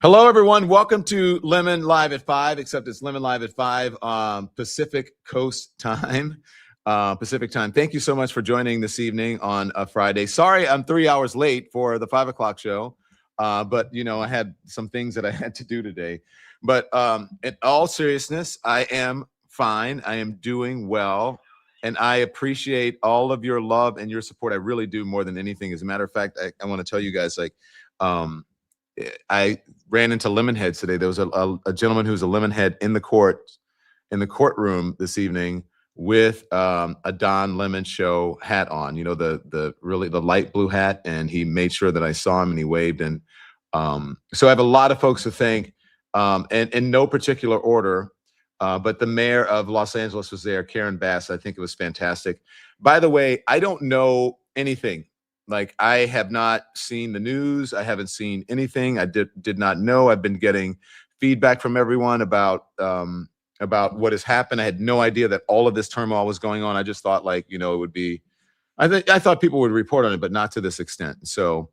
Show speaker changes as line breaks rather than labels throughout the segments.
Hello, everyone. Welcome to Lemon Live at 5, except it's Lemon Live at 5 Pacific Coast time, Pacific time. Thank you so much for joining this evening on a Friday. Sorry, I'm 3 hours late for the 5 o'clock show, but, I had some things that I had to do today. But in all seriousness, I am fine. I am doing well, and I appreciate all of your love and your support. I really do, more than anything. As a matter of fact, I want to tell you guys, I ran into Lemonheads today. There was a gentleman who's a Lemonhead in the courtroom this evening with a Don Lemon Show hat on. The light blue hat, and he made sure that I saw him and he waved. And so I have a lot of folks to thank, and in no particular order. But the mayor of Los Angeles was there, Karen Bass. I think it was fantastic. By the way, I don't know anything. Like, I have not seen the news. I haven't seen anything. I did not know. I've been getting feedback from everyone about what has happened. I had no idea that all of this turmoil was going on. I just thought, it would be. I thought people would report on it, but not to this extent. So,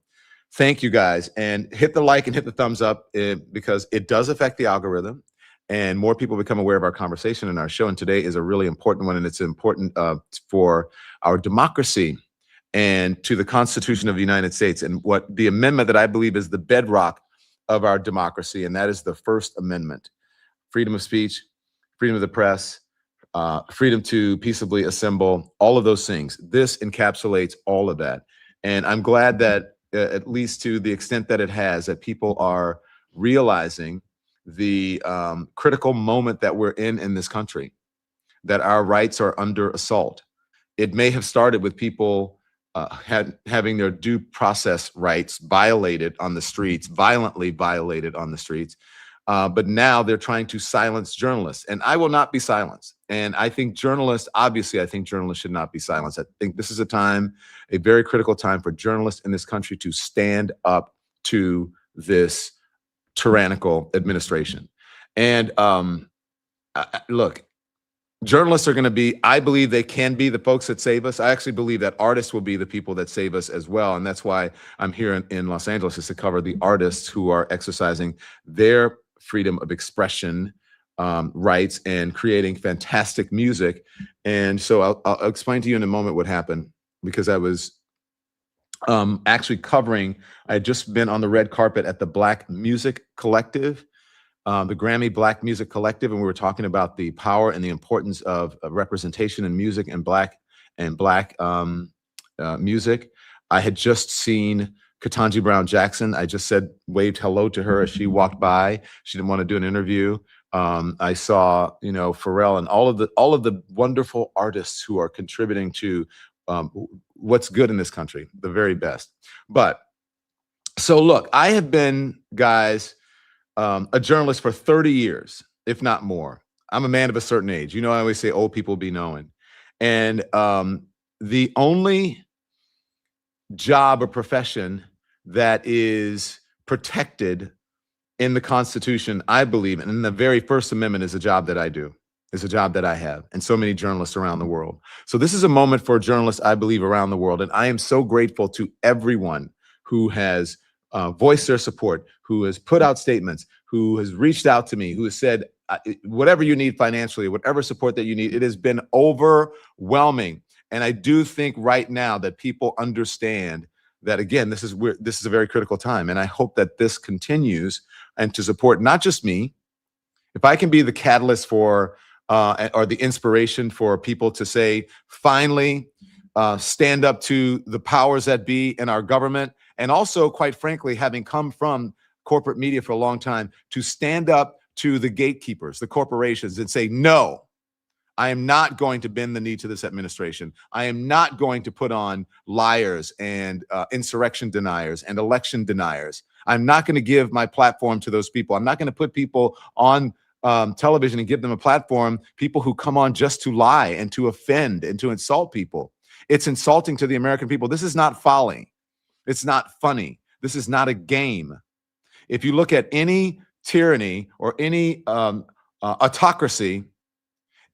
thank you guys, and hit the like and hit the thumbs up because it does affect the algorithm, and more people become aware of our conversation and our show. And today is a really important one, and it's important for our democracy and to the Constitution of the United States, and what the amendment that I believe is the bedrock of our democracy, and that is the First Amendment. Freedom of speech, freedom of the press, freedom to peaceably assemble, all of those things. This encapsulates all of that. And I'm glad that, at least to the extent that it has, that people are realizing the critical moment that we're in this country, that our rights are under assault. It may have started with people having their due process rights violated on the streets, violently violated on the streets. But now they're trying to silence journalists, and I will not be silenced. And I think journalists should not be silenced. I think this is a very critical time for journalists in this country to stand up to this tyrannical administration. And look, journalists are going to be, I believe they can be the folks that save us. I actually believe that artists will be the people that save us as well. And that's why I'm here in Los Angeles, is to cover the artists who are exercising their freedom of expression rights and creating fantastic music. And so I'll explain to you in a moment what happened, because I was actually covering, I had just been on the red carpet at the Black Music Collective, the Grammy Black Music Collective, and we were talking about the power and the importance of representation in music and black music. I had just seen Ketanji Brown Jackson. I just waved hello to her as she walked by. She didn't want to do an interview. I saw, Pharrell and all of the wonderful artists who are contributing to what's good in this country, the very best. But so look, I have been, guys, a journalist for 30 years, if not more. I'm a man of a certain age. I always say old people be knowing. And the only job or profession that is protected in the Constitution, I believe, and in the very First Amendment, is a job that I do, is a job that I have, and so many journalists around the world. So this is a moment for journalists, I believe, around the world. And I am so grateful to everyone who has voiced their support, who has put out statements, who has reached out to me, who has said, whatever you need financially, whatever support that you need. It has been overwhelming. And I do think right now that people understand that, again, this is a very critical time. And I hope that this continues, and to support not just me. If I can be the catalyst for or the inspiration for people to say, finally, stand up to the powers that be in our government, and also, quite frankly, having come from corporate media for a long time, to stand up to the gatekeepers, the corporations, and say, no, I am not going to bend the knee to this administration. I am not going to put on liars and insurrection deniers and election deniers. I'm not going to give my platform to those people. I'm not going to put people on television and give them a platform, people who come on just to lie and to offend and to insult people. It's insulting to the American people. This is not folly. It's not funny. This is not a game. If you look at any tyranny or any autocracy,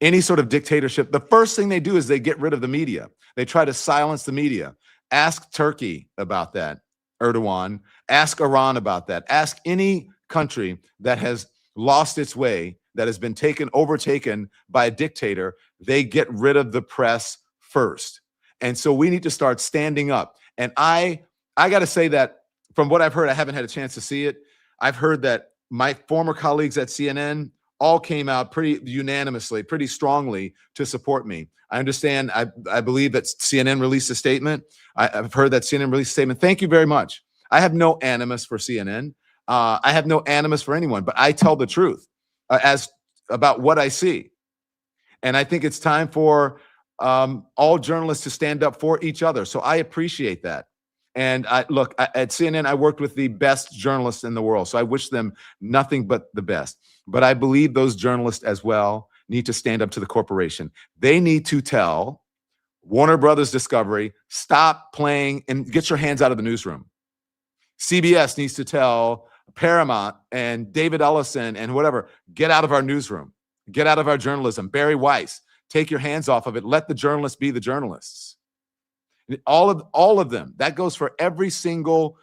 any sort of dictatorship, the first thing they do is they get rid of the media. They try to silence the media. Ask Turkey about that, Erdogan. Ask Iran about that. Ask any country that has lost its way, that has been overtaken by a dictator, they get rid of the press first. And so we need to start standing up. And I got to say that from what I've heard, I haven't had a chance to see it. I've heard that my former colleagues at CNN all came out pretty unanimously, pretty strongly to support me. I understand. I believe that CNN released a statement. I've heard that CNN released a statement. Thank you very much. I have no animus for CNN. I have no animus for anyone, but I tell the truth as about what I see. And I think it's time for all journalists to stand up for each other. So I appreciate that. And at CNN, I worked with the best journalists in the world. So I wish them nothing but the best. But I believe those journalists as well need to stand up to the corporation. They need to tell Warner Brothers Discovery, stop playing and get your hands out of the newsroom. CBS needs to tell Paramount and David Ellison and whatever, get out of our newsroom, get out of our journalism. Barry Weiss, take your hands off of it. Let the journalists be the journalists. All of them. That goes for every single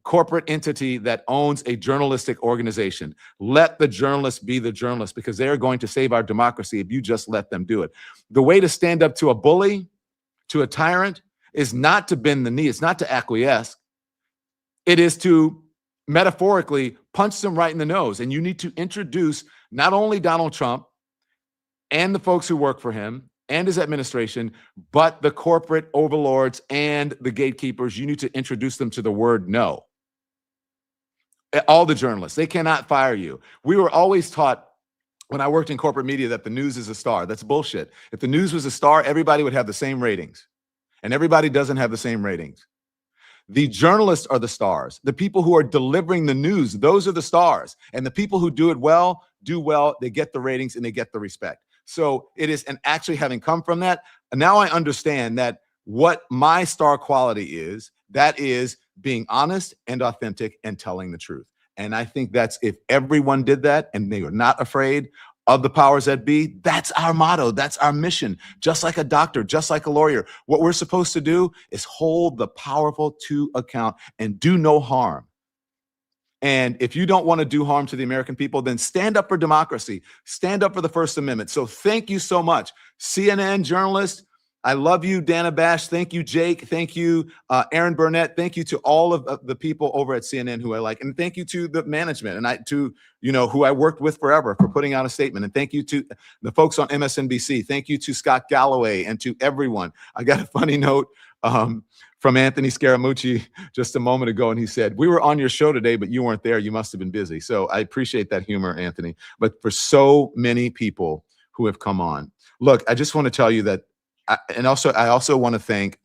corporate entity that owns a journalistic organization. Let the journalists be the journalists, because they are going to save our democracy if you just let them do it. The way to stand up to a bully, to a tyrant, is not to bend the knee. It's not to acquiesce. It is to metaphorically punch them right in the nose. And you need to introduce not only Donald Trump and the folks who work for him and his administration, but the corporate overlords and the gatekeepers. You need to introduce them to the word no. All the journalists, they cannot fire you. We were always taught when I worked in corporate media that the news is a star. That's bullshit. If the news was a star, everybody would have the same ratings. And everybody doesn't have the same ratings. The journalists are the stars. The people who are delivering the news, those are the stars. And the people who do it well, do well, they get the ratings and they get the respect. So it is, and actually having come from that, now I understand that what my star quality is, that is being honest and authentic and telling the truth. And I think that's, if everyone did that and they were not afraid of the powers that be, that's our motto. That's our mission. Just like a doctor, just like a lawyer, what we're supposed to do is hold the powerful to account and do no harm. And if you don't want to do harm to the American people, then stand up for democracy. Stand up for the First Amendment. So thank you so much, CNN journalists. I love you, Dana Bash. Thank you, Jake. Thank you, Aaron Burnett. Thank you to all of the people over at CNN who I like. And thank you to the management and who I worked with forever for putting out a statement. And thank you to the folks on MSNBC. Thank you to Scott Galloway and to everyone. I got a funny note from Anthony Scaramucci just a moment ago, and he said, "We were on your show today, but you weren't there. You must have been busy." So I appreciate that humor, Anthony. But for so many people who have come on, look, I just want to tell you that, I also want to thank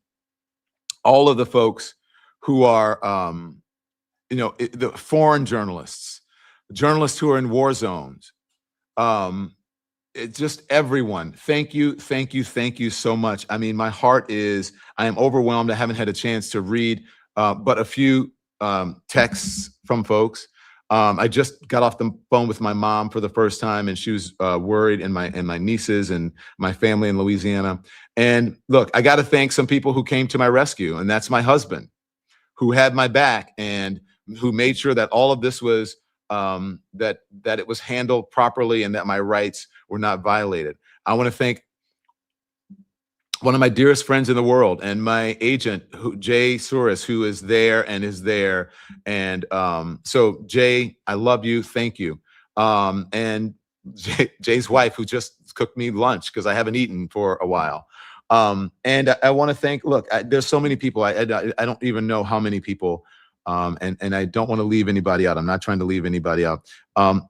all of the folks who are, the foreign journalists who are in war zones. It's just everyone. Thank you so much. I mean, my heart is, I am overwhelmed. I haven't had a chance to read but a few texts from folks. I just got off the phone with my mom for the first time, and she was worried, and my nieces and my family in Louisiana. And look, I got to thank some people who came to my rescue, and that's my husband, who had my back and who made sure that all of this was that it was handled properly and that my rights were not violated. I want to thank one of my dearest friends in the world and my agent, Jay Souris, who is there. And so Jay, I love you. Thank you. And Jay's wife, who just cooked me lunch because I haven't eaten for a while. And I want to thank, look, there's so many people. I don't even know how many people. And I don't want to leave anybody out. I'm not trying to leave anybody out.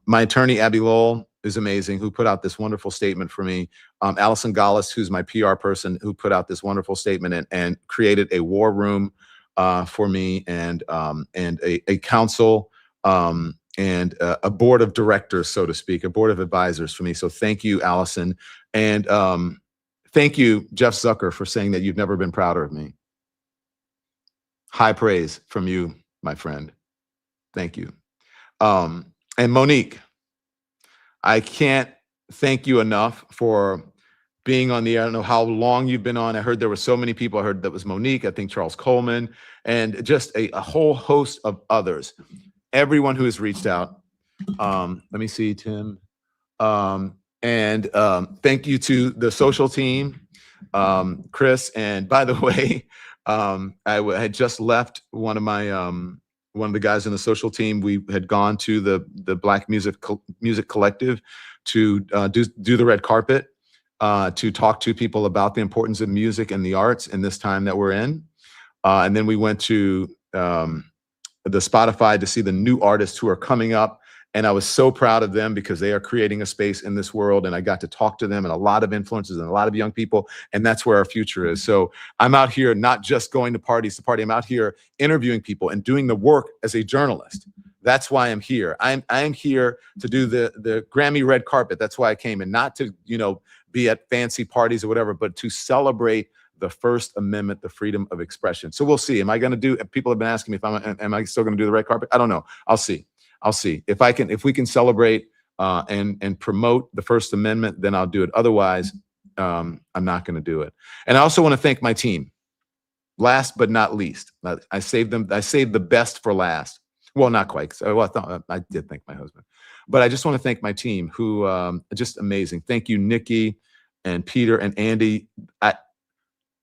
My attorney, Abby Lowell, is amazing, who put out this wonderful statement for me. Allison Gallus, who's my PR person, who put out this wonderful statement and created a war room for me, and a council and a board of directors, so to speak, a board of advisors for me. So thank you, Allison. And thank you, Jeff Zucker, for saying that you've never been prouder of me. High praise from you, my friend. Thank you. And Monique, I can't thank you enough for being on the air. I don't know how long you've been on. I heard there were so many people. I heard that was Monique, I think Charles Coleman, and just a whole host of others. everyone who has reached out. Let me see, Tim. Thank you to the social team, Chris. And by the way, I had just left one of the guys in the social team. We had gone to the Black Music Collective to do the red carpet, to talk to people about the importance of music and the arts in this time that we're in. And then we went to the Spotify to see the new artists who are coming up. And I was so proud of them because they are creating a space in this world. And I got to talk to them and a lot of influencers and a lot of young people. And that's where our future is. So I'm out here not just going to parties to party. I'm out here interviewing people and doing the work as a journalist. That's why I'm here. I'm here to do the Grammy red carpet. That's why I came, and not to, be at fancy parties or whatever, but to celebrate the First Amendment, the freedom of expression. So we'll see. Am I going to do? People have been asking me am I still going to do the red carpet? I don't know. I'll see. If we can celebrate and promote the First Amendment, then I'll do it. Otherwise, I'm not going to do it. And I also want to thank my team. Last but not least, I saved the best for last. Well, not quite. I did thank my husband, but I just want to thank my team, who are just amazing. Thank you, Nikki and Peter and Andy.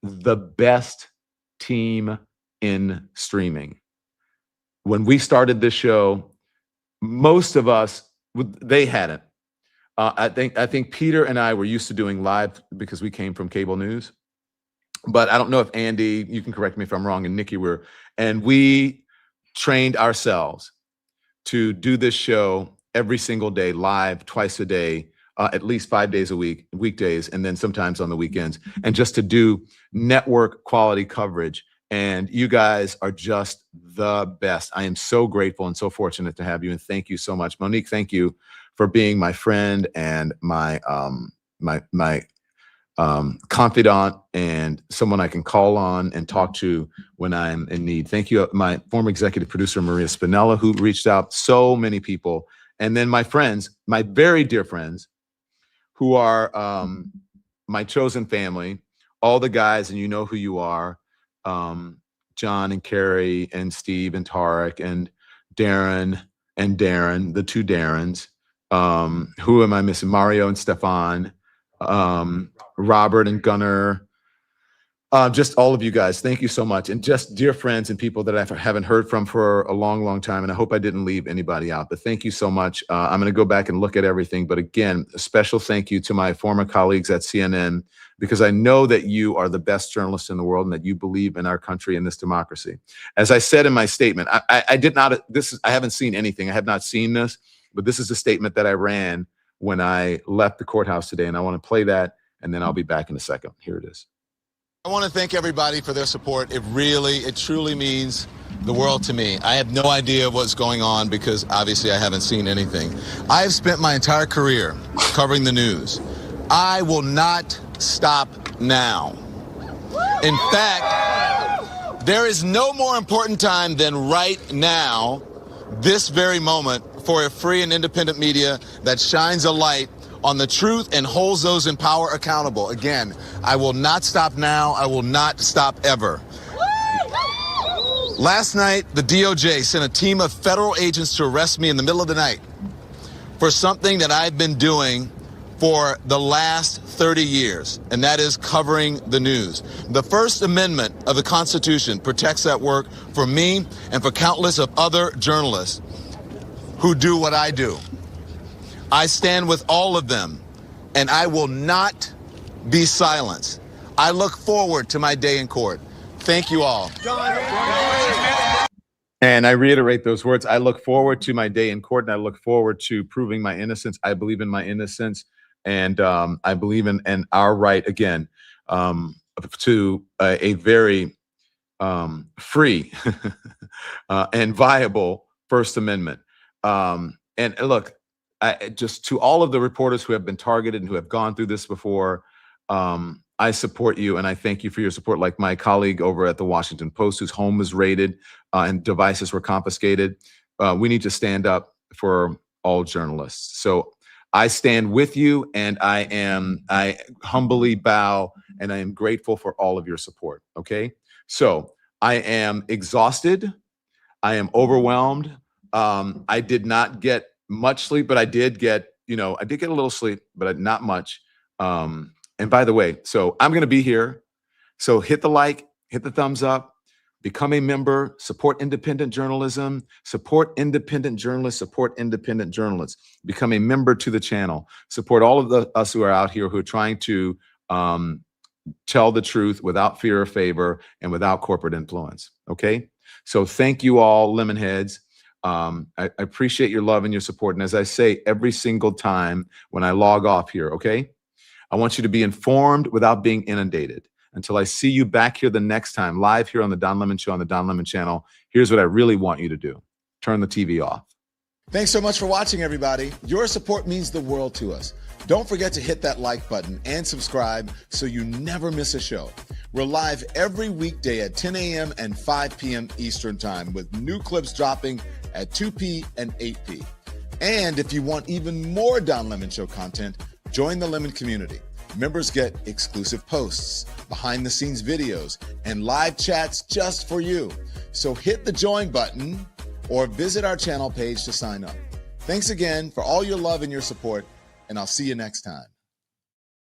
The best team in streaming. When we started this show, most of us, they hadn't. I think Peter and I were used to doing live because we came from cable news. But I don't know if Andy, you can correct me if I'm wrong, and Nikki were, and we trained ourselves to do this show every single day, live, twice a day, at least 5 days a week, weekdays, and then sometimes on the weekends, and just to do network quality coverage. And you guys are just the best. I am so grateful and so fortunate to have you. And thank you so much. Monique, thank you for being my friend and my confidant and someone I can call on and talk to when I'm in need. Thank you, my former executive producer, Maria Spinella, who reached out, so many people. And then my friends, my very dear friends, who are my chosen family, all the guys, and you know who you are, John and Carrie and Steve and Tarek and Darren, the two Darrens. Who am I missing? Mario and Stefan, Robert and Gunnar, just all of you guys. Thank you so much. And just dear friends and people that I haven't heard from for a long, long time. And I hope I didn't leave anybody out, but thank you so much. I'm going to go back and look at everything. But again, a special thank you to my former colleagues at CNN, because I know that you are the best journalists in the world and that you believe in our country and this democracy. As I said in my statement, I haven't seen anything. I have not seen this, but this is a statement that I ran when I left the courthouse today. And I want to play that, and then I'll be back in a second. Here it is.
I want to thank everybody for their support. It truly means the world to me. I have no idea what's going on because obviously I haven't seen anything. I have spent my entire career covering the news. I will not stop now. In fact, there is no more important time than right now, this very moment, for a free and independent media that shines a light on the truth and holds those in power accountable. Again, I will not stop now. I will not stop ever. Last night, the DOJ sent a team of federal agents to arrest me in the middle of the night for something that I've been doing for the last 30 years, and that is covering the news. The First Amendment of the Constitution protects that work for me and for countless of other journalists who do what I do. I stand with all of them, and I will not be silenced. I look forward to my day in court. Thank you all.
And I reiterate those words. I look forward to my day in court, and I look forward to proving my innocence. I believe in my innocence, and I believe in our right, again, to a very free and viable First Amendment. And look, just to all of the reporters who have been targeted and who have gone through this before, I support you, and I thank you for your support. Like my colleague over at the Washington Post, whose home was raided and devices were confiscated. We need to stand up for all journalists. So I stand with you, and I humbly bow, and I am grateful for all of your support. Okay, so I am exhausted. I am overwhelmed. I did not get much sleep, but I did get a little sleep, but not much. And by the way, so I'm going to be here. So hit the like, hit the thumbs up, become a member, support independent journalism, support independent journalists, support independent journalists, become a member to the channel, support all of us who are out here who are trying to tell the truth without fear or favor and without corporate influence. Okay. So thank you all, Lemonheads. I appreciate your love and your support. And as I say every single time when I log off here, okay, I want you to be informed without being inundated. Until I see you back here the next time, live here on the Don Lemon Show on the Don Lemon channel, here's what I really want you to do. Turn the TV off.
Thanks so much for watching, everybody. Your support means the world to us. Don't forget to hit that like button and subscribe so you never miss a show. We're live every weekday at 10 a.m. and 5 p.m. Eastern Time with new clips dropping at 2 p. and 8 p. And if you want even more Don Lemon Show content, join the Lemon community. Members get exclusive posts, behind-the-scenes videos, and live chats just for you. So hit the join button or visit our channel page to sign up. Thanks again for all your love and your support, and I'll see you next time.